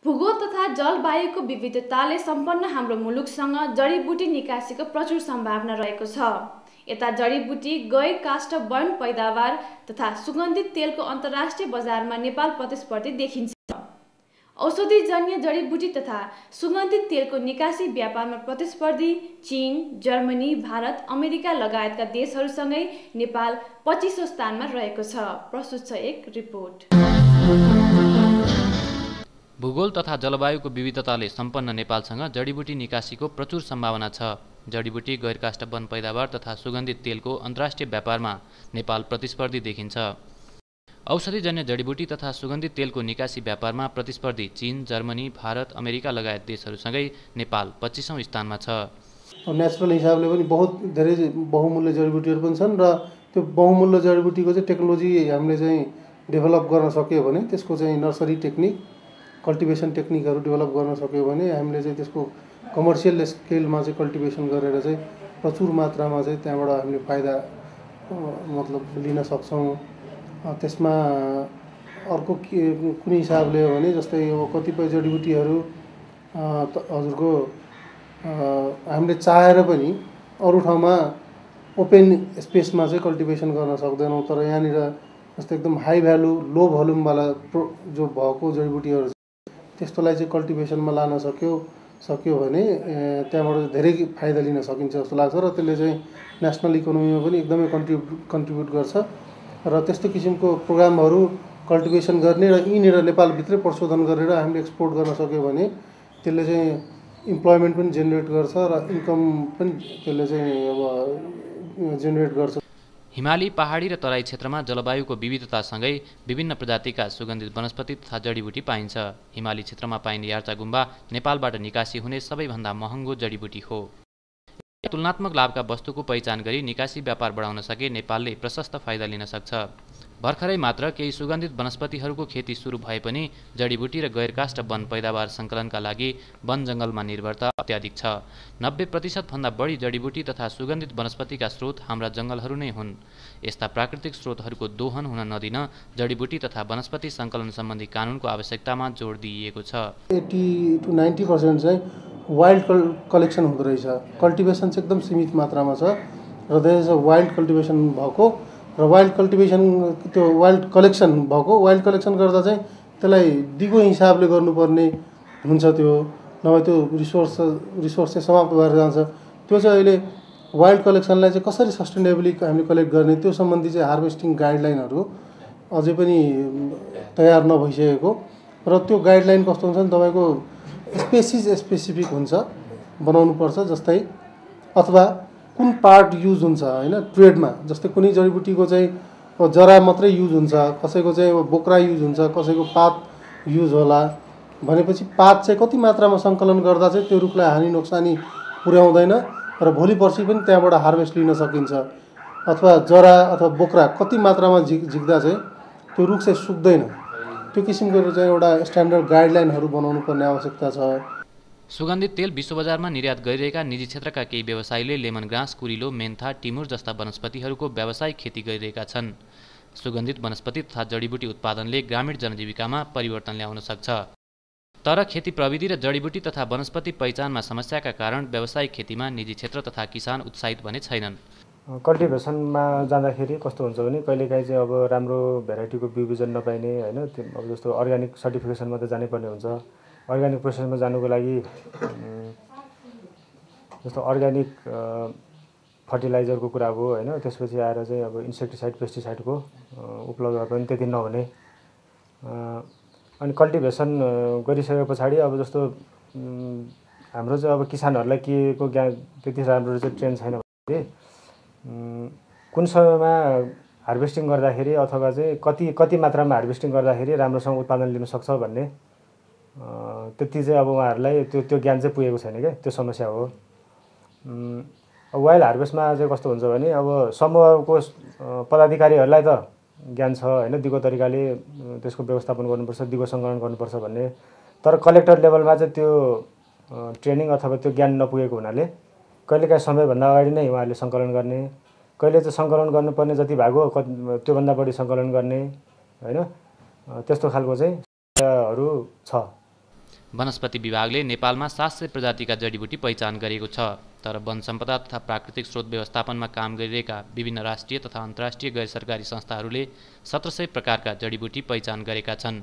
भूगोल तथा जलवायुको विविधताले सम्पन्न हाम्रो मुलुकसँग जडीबुटी निकासीको प्रचुर सम्भावना रहेको छ। यता जडीबुटी, गैर काष्ठ वन पैदावार तथा सुगन्धित तेलको अन्तर्राष्ट्रिय बजारमा नेपाल प्रतिस्पर्धी देखिन्छ। औषधिजन्य जडीबुटी तथा सुगन्धित तेलको निकासी व्यापारमा प्रतिस्पर्धी चीन, जर्मनी, भारत, अमेरिका लगायतका देशहरूसँगै नेपाल 25औं स्थानमा रहेको छ। प्रस्तुत छ एक रिपोर्ट। भूगोल तथा जलवायुको विविधताले सम्पन्न नेपालसँग जडीबुटी निकासीको प्रचुर सम्भावना छ। जडीबुटी, गैर काष्ठ वन पैदावार तथा सुगन्धित तेलको अन्तर्राष्ट्रिय व्यापारमा नेपाल प्रतिस्पर्धी देखिन्छ। औषधिजन्य जडीबुटी तथा सुगन्धित तेलको निकासी व्यापारमा प्रतिस्पर्धी चीन, जर्मनी, भारत, अमेरिका लगायत देशहरूसँगै नेपाल 25औं स्थानमा छ। नेचुरल हिसाबले पनि बहुत धेरै बहुमूल्य जडीबुटीहरू पनि छन् र त्यो बहुमूल्य जडीबुटीको चाहिँ टेक्नोलोजी हामीले चाहिँ डेभलप गर्न सक्यो भने, त्यसको चाहिँ नर्सरी टेक्निक, कल्टिभेसन टेक्निकहरू डेभलप गर्न सक्यो भने हामीले चाहिँ त्यसको कमर्सियल स्केलमा चाहिँ कल्टिभेसन गरेर चाहिँ प्रचुर मात्रामा चाहिँ त्यहाँबाट हामीले फाइदा मतलब लिन सक्छौँ। त्यसमा अर्को कुन हिसाबले हो भने जस्तै अब कतिपय जडीबुटीहरू हजुरको हामीले चाहेर पनि अरू ठाउँमा ओपन स्पेसमा चाहिँ कल्टिभेसन गर्न सक्दैनौँ, तर यहाँनिर जस्तै एकदम हाई भ्यालु लो भोल्युमवाला जो भएको जडीबुटीहरू त्यस्तोलाई चाहिँ कल्टिभेसनमा लान सक्यो भने त्यहाँबाट धेरै फाइदा लिन सकिन्छ जस्तो लाग्छ र त्यसले चाहिँ नेसनल इकोनोमीमा पनि एकदमै कन्ट्रिब्युट गर्छ र त्यस्तो किसिमको प्रोग्रामहरू कल्टिभेसन गर्ने र यहीँनिर नेपालभित्रै प्रशोधन गरेर हामीले एक्सपोर्ट गर्न सक्यो भने त्यसले चाहिँ इम्प्लोइमेन्ट पनि जेनेरेट गर्छ र इन्कम पनि त्यसले चाहिँ अब जेनेरेट गर्छ। हिमाली, पहाडी र तराई क्षेत्रमा जलवायुको विविधतासँगै विभिन्न प्रजातिका सुगन्धित वनस्पति तथा जडीबुटी पाइन्छ। हिमाली क्षेत्रमा पाइने यार्चा गुम्बा नेपालबाट निकासी हुने सबैभन्दा महँगो जडीबुटी हो। तुलनात्मक लाभका वस्तुको पहिचान गरी निकासी व्यापार बढाउन सके नेपालले प्रशस्त फाइदा लिन सक्छ। भर्खरै मात्र केही सुगन्धित वनस्पतिहरूको खेती सुरु भए पनि जडीबुटी र गैर काष्ठ वन पैदावार सङ्कलनका लागि वन जङ्गलमा निर्भरता अत्याधिक छ। 90% भन्दा बढी जडीबुटी तथा सुगन्धित वनस्पतिका स्रोत हाम्रा जङ्गलहरू नै हुन्। यस्ता प्राकृतिक स्रोतहरूको दोहन हुन नदिन जडीबुटी तथा वनस्पति सङ्कलन सम्बन्धी कानुनको आवश्यकतामा जोड दिइएको छ। 80 to 90% चाहिँ वाइल्ड कलेक्सन हुँदो रहेछ। कल्टिभेसन चाहिँ एकदम सीमित मात्रामा छ र त्यसै वाइल्ड कल्टिभेसन भएको र वाइल्ड कल्टिभेसन त्यो वाइल्ड कलेक्सन भएको, वाइल्ड कलेक्सन गर्दा चाहिँ त्यसलाई दिगो हिसाबले गर्नुपर्ने हुन्छ, त्यो नभए त्यो रिसोर्स चाहिँ समाप्त भएर जान्छ। त्यो चाहिँ अहिले वाइल्ड कलेक्सनलाई चाहिँ कसरी सस्टेनेबली हामीले कलेक्ट गर्ने त्यो सम्बन्धी चाहिँ हार्भेस्टिङ गाइडलाइनहरू अझै पनि तयार नभइसकेको र त्यो गाइडलाइन कस्तो हुन्छ भने तपाईँको स्पेसिस स्पेसिफिक हुन्छ, बनाउनुपर्छ। जस्तै अथवा कुन पार्ट युज हुन्छ होइन ट्रेडमा, जस्तै कुनै जडीबुटीको चाहिँ जरा मात्रै युज हुन्छ, कसैको चाहिँ बोक्रा युज हुन्छ, कसैको पात युज होला भनेपछि पात चाहिँ कति मात्रामा सङ्कलन गर्दा चाहिँ त्यो रुखलाई हानि नोक्सानी पुर्याउँदैन र भोलि पर्सि पनि त्यहाँबाट हार्भेस्ट लिन सकिन्छ, अथवा जरा अथवा बोक्रा कति मात्रामा झिक्दा चाहिँ त्यो रुख चाहिँ सुक्दैन, त्यो किसिमको चाहिँ एउटा स्ट्यान्डर्ड गाइडलाइनहरू बनाउनु पर्ने आवश्यकता छ। सुगन्धित तेल विश्व बजारमा निर्यात गरिरहेका निजी क्षेत्रका केही व्यवसायीले लेमनग्रास, कुरिलो, मेन्था, टिमुर जस्ता वनस्पतिहरूको व्यावसायिक खेती गरिरहेका छन्। सुगन्धित वनस्पति तथा जडीबुटी उत्पादनले ग्रामीण जनजीविकामा परिवर्तन ल्याउन सक्छ। तर खेती प्रविधि र जडीबुटी तथा वनस्पति पहिचानमा समस्याका कारण व्यावसायिक खेतीमा निजी क्षेत्र तथा किसान उत्साहित भने छैनन्। कल्टिभेसनमा जाँदाखेरि कस्तो हुन्छ भने कहिलेकाहीँ चाहिँ अब राम्रो भेराइटीको बिउ बिजन नपाइने होइन, अब जस्तो अर्ग्यानिक सर्टिफिकेसनमा त जानै पर्ने हुन्छ। अर्ग्यानिक प्रोसेसमा जानुको लागि जस्तो अर्ग्यानिक फर्टिलाइजरको कुरा हो होइन, त्यसपछि आएर चाहिँ अब इन्सेक्टिसाइड पेस्टिसाइडको उपलब्ध पनि त्यति नहुने। अनि कल्टिभेसन गरिसके पछाडि अब जस्तो हाम्रो चाहिँ अब किसानहरूलाई के को ज्ञान त्यति राम्रो चाहिँ ट्रेन छैन भने कुन समयमा हार्भेस्टिङ गर्दाखेरि अथवा चाहिँ कति मात्रामा हार्भेस्टिङ गर्दाखेरि राम्रोसँग उत्पादन लिन सक्छ भन्ने त्यति चाहिँ अब उहाँहरूलाई त्यो ज्ञान चाहिँ पुगेको छैन क्या, त्यो समस्या हो। वाइल्ड हार्भेस्टमा चाहिँ कस्तो हुन्छ भने अब समूहको पदाधिकारीहरूलाई त ज्ञान छ होइन, दिगो तरिकाले त्यसको व्यवस्थापन गर्नुपर्छ, दिगो सङ्कलन गर्नुपर्छ भन्ने, तर कलेक्टर लेभलमा चाहिँ त्यो ट्रेनिङ अथवा त्यो ज्ञान नपुगेको हुनाले कहिलेकाहीँ समयभन्दा अगाडि नै उहाँहरूले सङ्कलन गर्ने, कहिले चाहिँ सङ्कलन गर्नुपर्ने जति भाग हो त्योभन्दा बढी सङ्कलन गर्ने होइन, त्यस्तो खालको चाहिँ छ। वनस्पति विभागले नेपालमा 700 प्रजातिका जडीबुटी पहिचान गरेको छ, तर वन सम्पदा तथा प्राकृतिक स्रोत व्यवस्थापनमा काम गरिरहेका विभिन्न राष्ट्रिय तथा अन्तर्राष्ट्रिय गैर-सरकारी संस्थाहरूले 1700 प्रकारका जडीबुटी पहिचान गरेका छन्।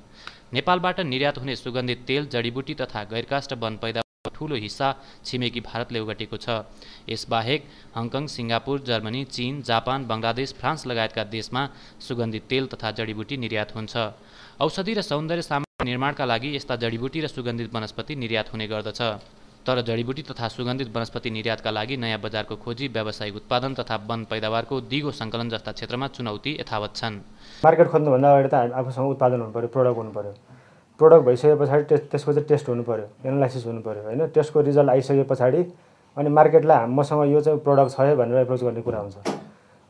नेपालबाट निर्यात हुने सुगन्धित तेल, जडीबुटी तथा गैरकाष्ठ वन पैदावारको ठूलो हिस्सा छिमेकी भारतले ओगटेको छ। यसबाहेक हङकङ, सिङ्गापुर, जर्मनी, चीन, जापान, बङ्गलादेश, फ्रान्स लगायतका देशमा सुगन्धित तेल तथा जडीबुटी निर्यात हुन्छ। औषधि र सौन्दर्य सामग्री निर्माणका लागि यस्ता जडीबुटी र सुगन्धित वनस्पति निर्यात हुने गर्दछ। तर जडीबुटी तथा सुगन्धित वनस्पति निर्यातका लागि नयाँ बजारको खोजी, व्यावसायिक उत्पादन तथा वन पैदावारको दिगो सङ्कलन जस्ता क्षेत्रमा चुनौती यथावत छन्। मार्केट खोज्नुभन्दा अगाडि त आफूसँग उत्पादन हुनु पऱ्यो, प्रडक्ट हुनु पऱ्यो। प्रडक्ट भइसके पछाडि त्यसको चाहिँ टेस्ट हुनु पऱ्यो, एनालाइसिस हुनु पऱ्यो होइन। टेस्टको रिजल्ट आइसके पछाडि अनि मार्केटलाई मसँग यो चाहिँ प्रडक्ट छ है भनेर एप्रोच गर्ने कुरा हुन्छ।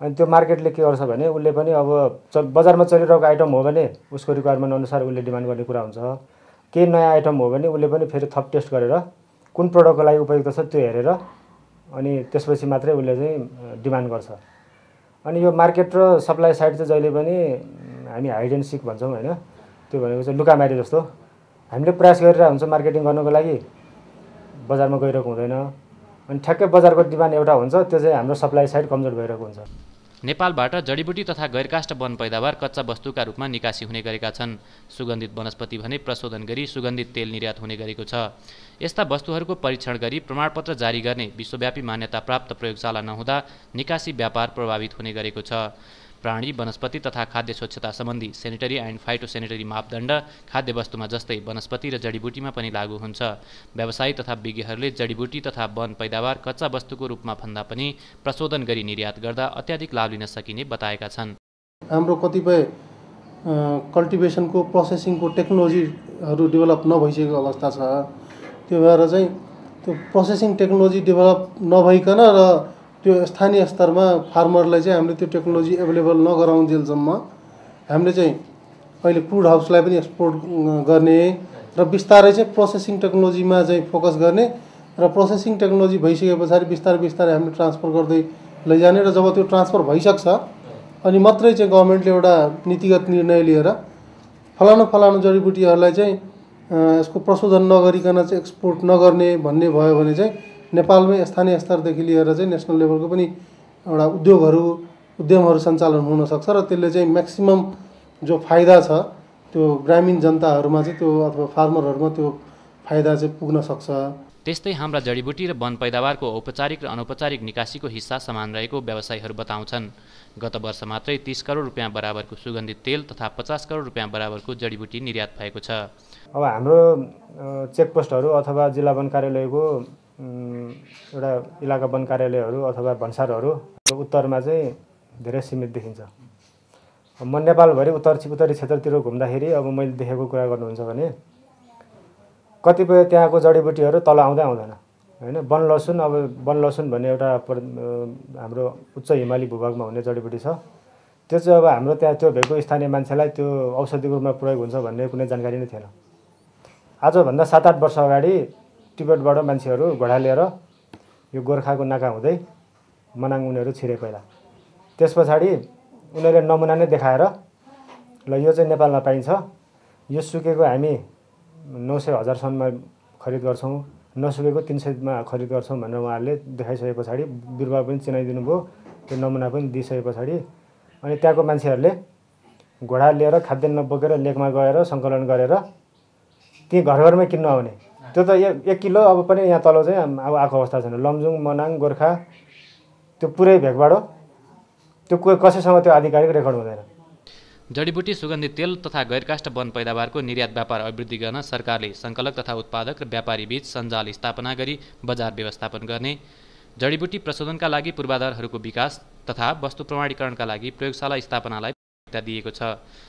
अनि त्यो मार्केटले के गर्छ भने उसले पनि अब बजारमा चलिरहेको आइटम हो भने उसको रिक्वायरमेन्ट अनुसार उसले डिमान्ड गर्ने कुरा हुन्छ। केही नयाँ आइटम हो भने उसले पनि फेरि थप टेस्ट गरेर कुन प्रडक्टको लागि उपयुक्त छ त्यो हेरेर अनि त्यसपछि मात्रै उसले चाहिँ डिमान्ड गर्छ। अनि यो मार्केट र सप्लाई साइड चाहिँ जहिले पनि हामी हाइड एन्ड सिक भन्छौँ होइन। त्यो भनेको चाहिँ लुकामारी जस्तो हामीले प्रयास गरिरहेको हुन्छ मार्केटिङ गर्नको लागि, बजारमा गइरहेको हुँदैन। अनि ठ्याक्कै बजारको डिमान्ड एउटा हुन्छ, त्यो चाहिँ हाम्रो सप्लाई साइड कमजोर भइरहेको हुन्छ। नेपालबाट जडीबुटी तथा गैरकाष्ठ वन पैदावार कच्चा वस्तुका रूपमा निकासी हुने गरेका छन्। सुगन्धित वनस्पति भने प्रशोधन गरी सुगन्धित तेल निर्यात हुने गरेको छ। यस्ता वस्तुहरूको परीक्षण गरी प्रमाणपत्र जारी गर्ने विश्वव्यापी मान्यता प्राप्त प्रयोगशाला नहुँदा निकासी व्यापार प्रभावित हुने गरेको छ। प्राणी, वनस्पति तथा खाद्य स्वच्छता सम्बन्धी सेनिटरी एन्ड फाइटोसेनिटरी मापदण्ड खाद्य वस्तुमा जस्तै वनस्पति र जडीबुटीमा पनि लागू हुन्छ। व्यवसायी तथा विज्ञहरूले जडीबुटी तथा वन पैदावार कच्चा वस्तुको रूपमा भन्दा पनि प्रशोधन गरी निर्यात गर्दा अत्याधिक लाभ लिन सकिने बताएका छन्। हाम्रो कतिपय कल्टिभेसनको प्रोसेसिङको टेक्नोलोजीहरू डेभलप नभइसकेको अवस्था छ। त्यो भएर चाहिँ त्यो प्रोसेसिङ टेक्नोलोजी डेभलप नभइकन र त्यो स्थानीय स्तरमा फार्मरलाई चाहिँ हामीले त्यो टेक्नोलोजी एभाइलेबल नगराउन्जेलसम्म हामीले चाहिँ अहिले क्रुड हाउसलाई पनि एक्सपोर्ट गर्ने र बिस्तारै चाहिँ प्रोसेसिङ टेक्नोलोजीमा चाहिँ फोकस गर्ने र प्रोसेसिङ टेक्नोलोजी भइसके पछाडि बिस्तारै बिस्तारै हामीले ट्रान्सफर गर्दै लैजाने र जब त्यो ट्रान्सफर भइसक्छ अनि मात्रै चाहिँ गभर्मेन्टले एउटा नीतिगत निर्णय लिएर फलानु जडीबुटीहरूलाई चाहिँ यसको प्रशोधन नगरिकन चाहिँ एक्सपोर्ट नगर्ने भन्ने भयो भने चाहिँ नेपालमै स्थानीय स्तरदेखि लिएर चाहिँ नेसनल लेभलको पनि एउटा उद्यमहरू सञ्चालन हुनसक्छ र त्यसले चाहिँ म्याक्सिमम जो फाइदा छ त्यो ग्रामीण जनताहरूमा चाहिँ त्यो अथवा फार्मरहरूमा त्यो फाइदा चाहिँ पुग्न सक्छ। त्यस्तै हाम्रा जडीबुटी र वन पैदावारको औपचारिक र अनौपचारिक निकासीको हिस्सा समान रहेको व्यवसायीहरू बताउँछन्। गत वर्ष मात्रै 30 करोड रुपियाँ बराबरको सुगन्धित तेल तथा 50 करोड रुपियाँ बराबरको जडीबुटी निर्यात भएको छ। अब हाम्रो चेकपोस्टहरू अथवा जिल्ला वन कार्यालयको एउटा इलाका वन कार्यालयहरू अथवा भन्सारहरू उत्तरमा चाहिँ धेरै सीमित देखिन्छ। म नेपालभरि उत्तरी क्षेत्रतिर घुम्दाखेरि अब मैले देखेको कुरा गर्नुहुन्छ भने कतिपय त्यहाँको जडीबुटीहरू तल आउँदैन होइन। वन लसुन भन्ने एउटा हाम्रो उच्च हिमाली भूभागमा हुने जडीबुटी छ। त्यो चाहिँ अब हाम्रो त्यहाँ त्यो भएको स्थानीय मान्छेलाई त्यो औषधिको रूपमा प्रयोग हुन्छ भन्ने कुनै जानकारी नै थिएन। आजभन्दा 7-8 वर्ष अगाडि टिबेटबाट मान्छेहरू घोडा लिएर यो गोर्खाको नाका हुँदै मनाङ उनीहरू छिरे पहिला। त्यस पछाडि उनीहरूले नमुना नै देखाएर ल यो चाहिँ नेपालमा पाइन्छ, यो सुकेको हामी 900,000सम्ममा खरिद गर्छौँ, नसुकेको 300मा खरिद गर्छौँ भनेर उहाँहरूले देखाइसके पछाडि बिरुवा पनि चिनाइदिनु भयो, त्यो नमुना पनि दिइसके पछाडि अनि त्यहाँको मान्छेहरूले घोडा लिएर खाद्यान्न बोकेर लेकमा गएर सङ्कलन गरेर ती घरमै किन्नु आउने। त्यो त 1 किलो अब पनि यहाँ तल चाहिँ अब आएको अवस्था छैन। लमजुङ, मनाङ, गोर्खा त्यो पुरै भेगबाट त्यो कसैसँग त्यो आधिकारिक रेकर्ड हुँदैन। जडीबुटी, सुगन्धित तेल तथा गैरकाष्ठ वन पैदावारको निर्यात व्यापार अभिवृद्धि गर्न सरकारले सङ्कलक तथा उत्पादक र व्यापारी बीच सञ्जाल स्थापना गरी बजार व्यवस्थापन गर्ने, जडीबुटी प्रशोधनका लागि पूर्वाधारहरूको विकास तथा वस्तु प्रमाणीकरणका लागि प्रयोगशाला स्थापनालाई प्राथमिकता दिएको छ।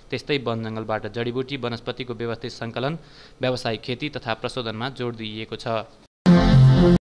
त्यस्तै वन जङ्गलबाट जडीबुटी वनस्पतिको व्यवस्थित सङ्कलन, व्यावसायिक खेती तथा प्रशोधनमा जोड दिइएको छ।